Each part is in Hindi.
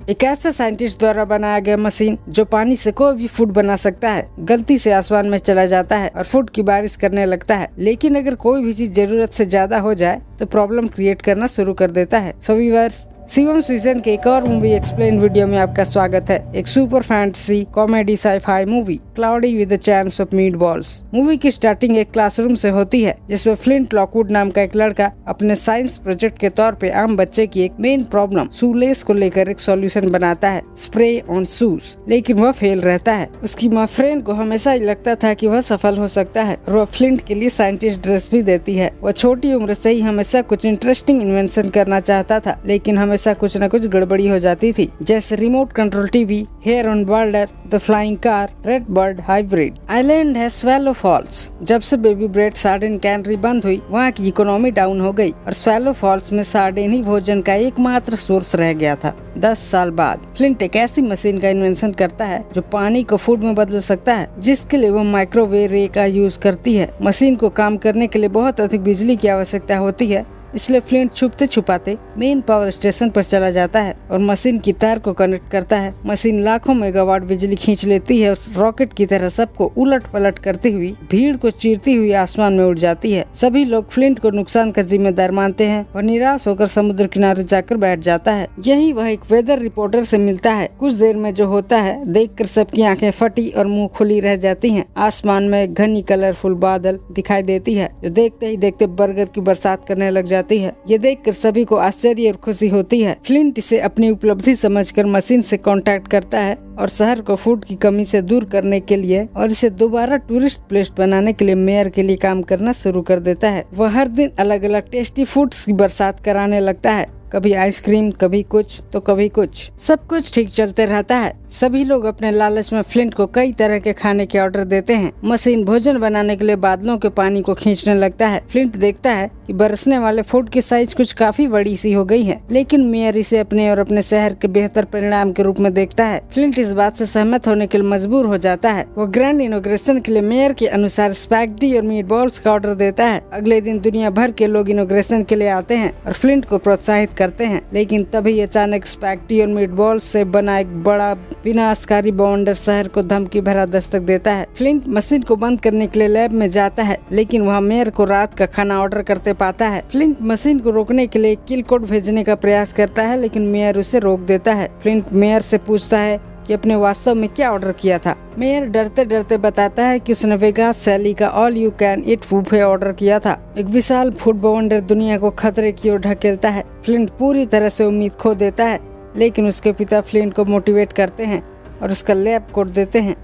एक ऐसा साइंटिस्ट द्वारा बनाया गया मशीन जो पानी से कोई भी फूड बना सकता है, गलती से आसमान में चला जाता है और फूड की बारिश करने लगता है। लेकिन अगर कोई भी चीज जरूरत से ज्यादा हो जाए तो प्रॉब्लम क्रिएट करना शुरू कर देता है। सो व्यूअर्स, शिवम सीजन के एक और मूवी एक्सप्लेन वीडियो में आपका स्वागत है। एक super fantasy comedy sci-fi movie cloudy with a chance of meat balls. Movie की स्टार्टिंग एक क्लासरूम से होती है जिसमें फ्लिंट लॉकवुड नाम का एक लड़का अपने साइंस प्रोजेक्ट के तौर पे आम बच्चे की एक मेन प्रॉब्लम शूलेस को लेकर एक सॉल्यूशन बनाता है, स्प्रे ऑन शूज। लेकिन वह फेल रहता है। उसकी माँ फ्रेंड को हमेशा ही लगता था कि वह सफल हो सकता है और वह फ्लिंट के लिए साइंटिस्ट ड्रेस भी देती है। वह छोटी उम्र से ही हमेशा कुछ इंटरेस्टिंग इन्वेंशन करना चाहता था, लेकिन हमेशा कुछ न कुछ गड़बड़ी हो जाती थी, जैसे remote control TV, hair on boulder, the flying car, red bird hybrid. Island है स्वैलो फॉल्स। जब से बेबी ब्रेड सार्डिन कैनरी बंद हुई, वहाँ की इकोनॉमी डाउन हो गई और स्वैलो फॉल्स में सार्डिन ही भोजन का एकमात्र सोर्स रह गया था। 10 साल बाद फ्लिंट एक ऐसी मशीन का इन्वेंशन करता है जो पानी को फूड में बदल सकता है, जिसके लिए वो माइक्रोवेव रे का यूज करती है। मशीन को काम करने के लिए बहुत अधिक बिजली की आवश्यकता होती है, इसलिए फ्लिंट छुपते छुपाते मेन पावर स्टेशन पर चला जाता है और मशीन की तार को कनेक्ट करता है। मशीन लाखों मेगावाट बिजली खींच लेती है और रॉकेट की तरह सबको उलट पलट करती हुई भीड़ को चीरती हुई आसमान में उड़ जाती है। सभी लोग फ्लिंट को नुकसान का जिम्मेदार मानते हैं और निराश होकर समुद्र किनारे जाकर बैठ जाता है। यही वह एक वेदर रिपोर्टर से मिलता है। कुछ देर में जो होता है देखकर सबकी आंखें फटी और मुंह खुली रह जाती हैं। आसमान में घनी कलरफुल बादल दिखाई देती है जो देखते ही देखते बर्गर की बरसात करने लग जाती है। ये देखकर सभी को आश्चर्य और खुशी होती है। फ्लिंट इसे अपनी उपलब्धि समझकर मशीन से कांटेक्ट करता है और शहर को फूड की कमी से दूर करने के लिए और इसे दोबारा टूरिस्ट प्लेस बनाने के लिए मेयर के लिए काम करना शुरू कर देता है। वह हर दिन अलग अलग टेस्टी फूड्स की बरसात कराने लगता है, कभी आइसक्रीम, कभी कुछ तो कभी कुछ। सब कुछ ठीक चलते रहता है। सभी लोग अपने लालच में फ्लिंट को कई तरह के खाने के ऑर्डर देते हैं। मशीन भोजन बनाने के लिए बादलों के पानी को खींचने लगता है। फ्लिंट देखता है कि बरसने वाले फूड की साइज कुछ काफी बड़ी सी हो गई है, लेकिन मेयर इसे अपने और अपने शहर के बेहतर परिणाम के रूप में देखता है। फ्लिंट इस बात से सहमत होने के लिए मजबूर हो जाता है। वो ग्रैंड इनॉग्रेशन के लिए मेयर के अनुसार स्पैगेटी और मीट बॉल्स का ऑर्डर देता है। अगले दिन दुनिया भर के लोग इनॉग्रेशन के लिए आते हैं और फ्लिंट को प्रोत्साहित करते हैं। लेकिन तभी अचानक स्पैगेटी और मीट बॉल्स से बना एक बड़ा विनाशकारी बाउंडर शहर को धमकी भरा दस्तक देता है। फ्लिंट मशीन को बंद करने के लिए लैब में जाता है, लेकिन वहाँ मेयर को रात का खाना ऑर्डर करते पाता है। फ्लिंट मशीन को रोकने के लिए किल कोड भेजने का प्रयास करता है, लेकिन मेयर उसे रोक देता है। फ्लिंट मेयर से पूछता है कि अपने वास्तव में क्या ऑर्डर किया था। मेयर डरते डरते बताता है कि उसने वेगास शैली का all you can eat buffet order किया था। एक विशाल फूड बाउंडर दुनिया को खतरे की ओर ढकेलता है। फ्लिंट पूरी तरह से उम्मीद खो देता है, लेकिन उसके पिता फ्लिंट को मोटिवेट करते हैं और उसका लैब कोड देते हैं।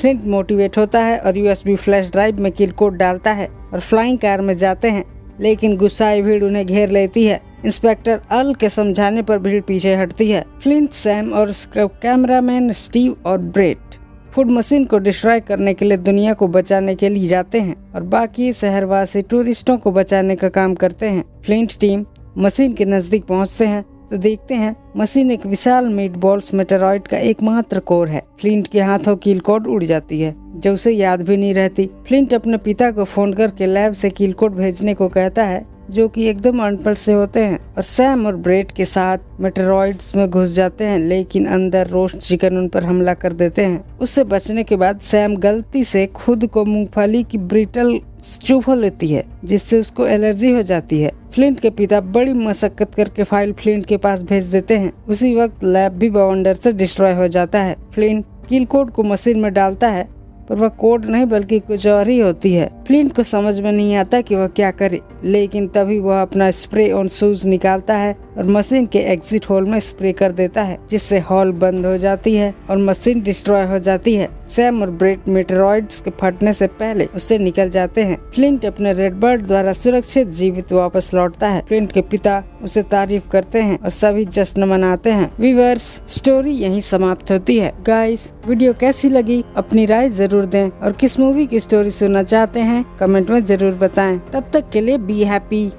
फ्लिंट मोटिवेट होता है और यूएसबी फ्लैश ड्राइव में किल कोड डालता है और फ्लाइंग कार में जाते हैं, लेकिन गुस्साई भीड़ उन्हें घेर लेती है। इंस्पेक्टर अल के समझाने पर भीड़ पीछे हटती है। फ्लिंट, सैम और उसका कैमरामैन स्टीव और ब्रेट फूड मशीन को डिस्ट्रॉय करने के लिए दुनिया को बचाने के लिए जाते हैं और बाकी शहरवासी टूरिस्टों को बचाने का काम करते हैं। फ्लिंट टीम मशीन के नजदीक पहुंचते हैं तो देखते हैं मशीन एक विशाल मीट बॉल्स मेटेरॉइड का एकमात्र कोर है। फ्लिंट के हाथों कील कोड उड़ जाती है जो उसे याद भी नहीं रहती। फ्लिंट अपने पिता को फोन करके लैब से कील कोड भेजने को कहता है, जो कि एकदम अनपढ़ से होते हैं, और सैम और ब्रेट के साथ मेटेरॉइड्स में घुस जाते हैं, लेकिन अंदर रोस्ट चिकन उन पर हमला कर देते हैं। उससे बचने के बाद सैम गलती से खुद को मूंगफली की ब्रिटल चूफो लेती है, जिससे उसको एलर्जी हो जाती है। फ्लिंट के पिता बड़ी मशक्कत करके फाइल फ्लिंट के पास भेज देते हैं। उसी वक्त लैब भी बाउंडर से डिस्ट्रॉय हो जाता है। फ्लिंट किल कोड को मशीन में डालता है, पर वह कोड नहीं बल्कि कुछ और ही होती है। फ्लिंट को समझ में नहीं आता कि वह क्या करे, लेकिन तभी वह अपना स्प्रे ऑन शूज निकालता है और मशीन के एग्जिट होल में स्प्रे कर देता है, जिससे हॉल बंद हो जाती है और मशीन डिस्ट्रॉय हो जाती है। सैम और ब्रेट मेटेरॉइड्स के फटने से पहले उससे निकल जाते हैं। फ्लिंट अपने रेड बर्ड द्वारा सुरक्षित जीवित वापस लौटता है। फ्लिंट के पिता उसे तारीफ करते हैं और सभी जश्न मनाते हैं। व्यूअर्स, स्टोरी यहीं समाप्त होती है। गाइस, वीडियो कैसी लगी अपनी राय जरूर दें और किस मूवी की स्टोरी सुनना चाहते हैं कमेंट में जरूर बताएं। तब तक के लिए बी हैप्पी।